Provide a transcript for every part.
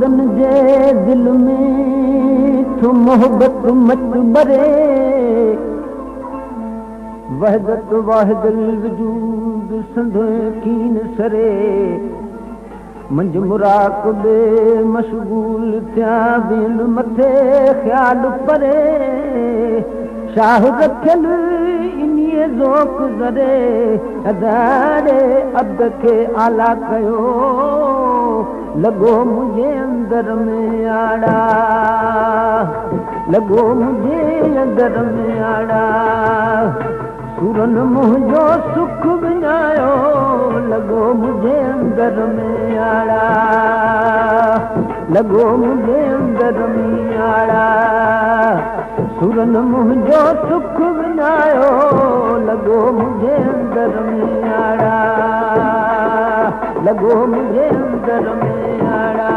मर्दन जे दिल में तो मोहब्बत मच बरे वहदत वाहिदल वजूद संधे कीन सरे मंज मुराकबे मशगूल थिया बिन मथे ख्याल परे शाह रखियल इन्हीअ ज़ोक ज़रे अदारे अब्द खे आला कयो लॻो मुंहिंजे अंदर में आड़ा लॻो मुंहिंजे अंदर में आड़ा सुरन मुंहिंजो सुख विञायो लॻो मुंहिंजे अंदर में आड़ा लॻो मुंहिंजे अंदर में आड़ा सुरन मुंहिंजो सुख विञायो लॻो मुंहिंजे अंदर में आड़ा लॻो मुंहिंजे अंदर में आड़ा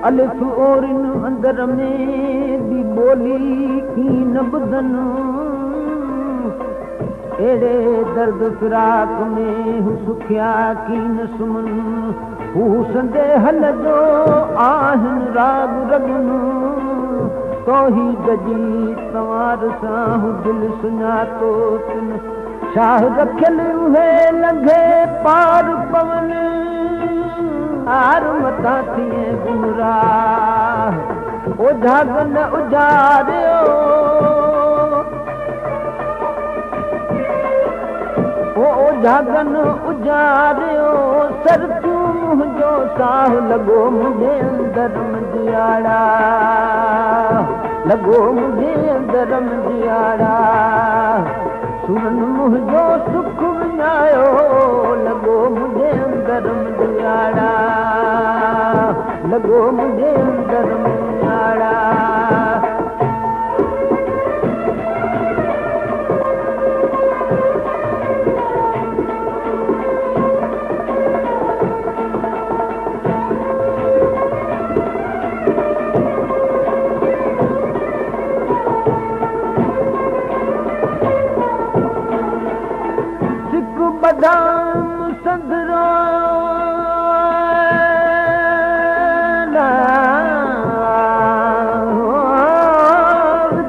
अलिफ और इन अंदर में दी बोली की न बुधन एड़े दर्द फिराक में हु सुखिया की न सुमन हू संदे हल जो आहन राग रगन तो ही गजी तवार सां हू दिल सुञातो तिन शाह रखियल उहे लंघे पार पवन आर मता थिए गुमराह ओझागन उजारियो ओझागन उजारियो सर तूं मुंहिंजो साह लॻो मुंहिंजे अंदर मंझियाड़ा लॻो मुंहिंजे अंदर मंझियाड़ा सुरन मुंहिंजो सुख विञायो लॻो मुंहिंजे अंदर मंझियाड़ा लॻो मुंहिंजे अंदर मंझियाड़ा बदाम संदरो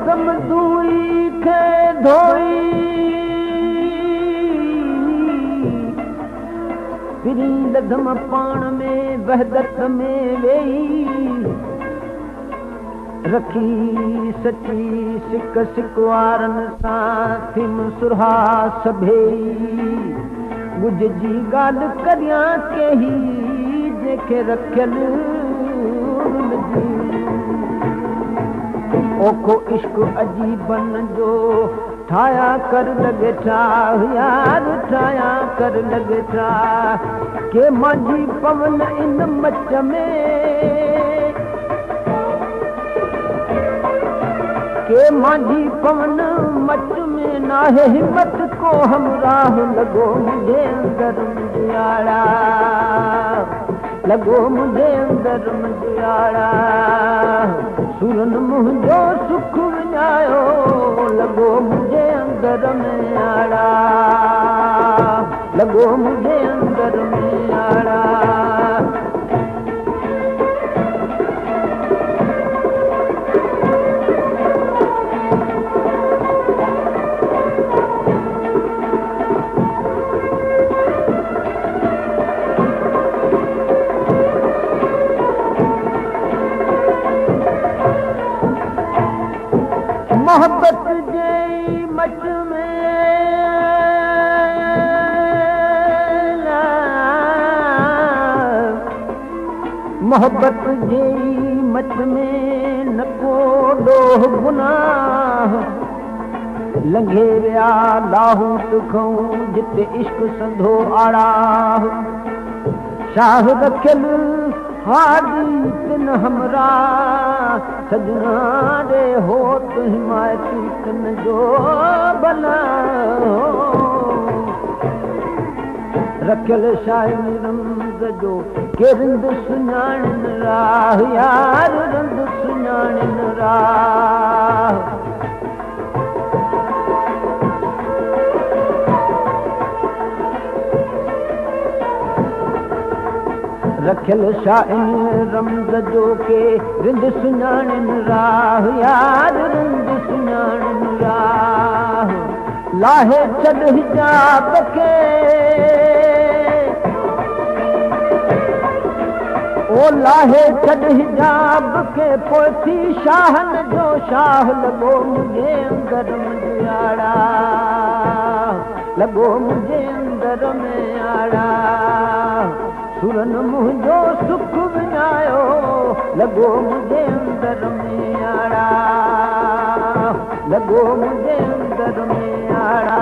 दम दुई खे धोई फिरी लधम पाण में वहदत में वेई रखी सची सिक सिकवारन सां थिम सुरहा सभेई गुज जी ॻाल्हि करियां केही जंहिंखे रखियल ओखो इश्क अजीबन जो ठाया कर लॻे छा यार ठाया कर लॻे छा के मुंहिंजी पवन इन मच में के माझी पवन मच में नाहे हिम्मत को हमराह लॻो मुंहिंजे अंदर मंझियाड़ा लॻो मुंहिंजे अंदर मंझियाड़ा सुरन मुंहिंजो सुख विञायो लॻो मुंहिंजे अंदर में आड़ा लॻो मुंहिंजे अंदर में आड़ा मोहब्बत जे मच में मोहब्बत जे मच में न को ॾोह गुनाह लंघे विया लाहूत खऊं जिते इश्क संधो आड़ा शाह रखियल हादी तिन हमरा सजना रे होत हिमायती तिन जो भला रखियल शाइनी रमज़ जो के रिंद सुञाणनि राह यार रिंद सुञाणनि राह रखियल शाइनी रमज़ जो के रिंद सुञाणनि राह यार रिंद सुञाणनि राह लाहे छॾ हिजाब खे ओ लाहे छॾ हिजाब खे पोइ थी शाहनि जो शाह लॻो मुंहिंजे अंदर में आड़ा लॻो मुंहिंजे अंदर में आड़ा सुरनि मुंहिंजो सुख विञायो लॻो मुंहिंजे अंदर में आड़ा लॻो मुंहिंजे अंदर में आड़ा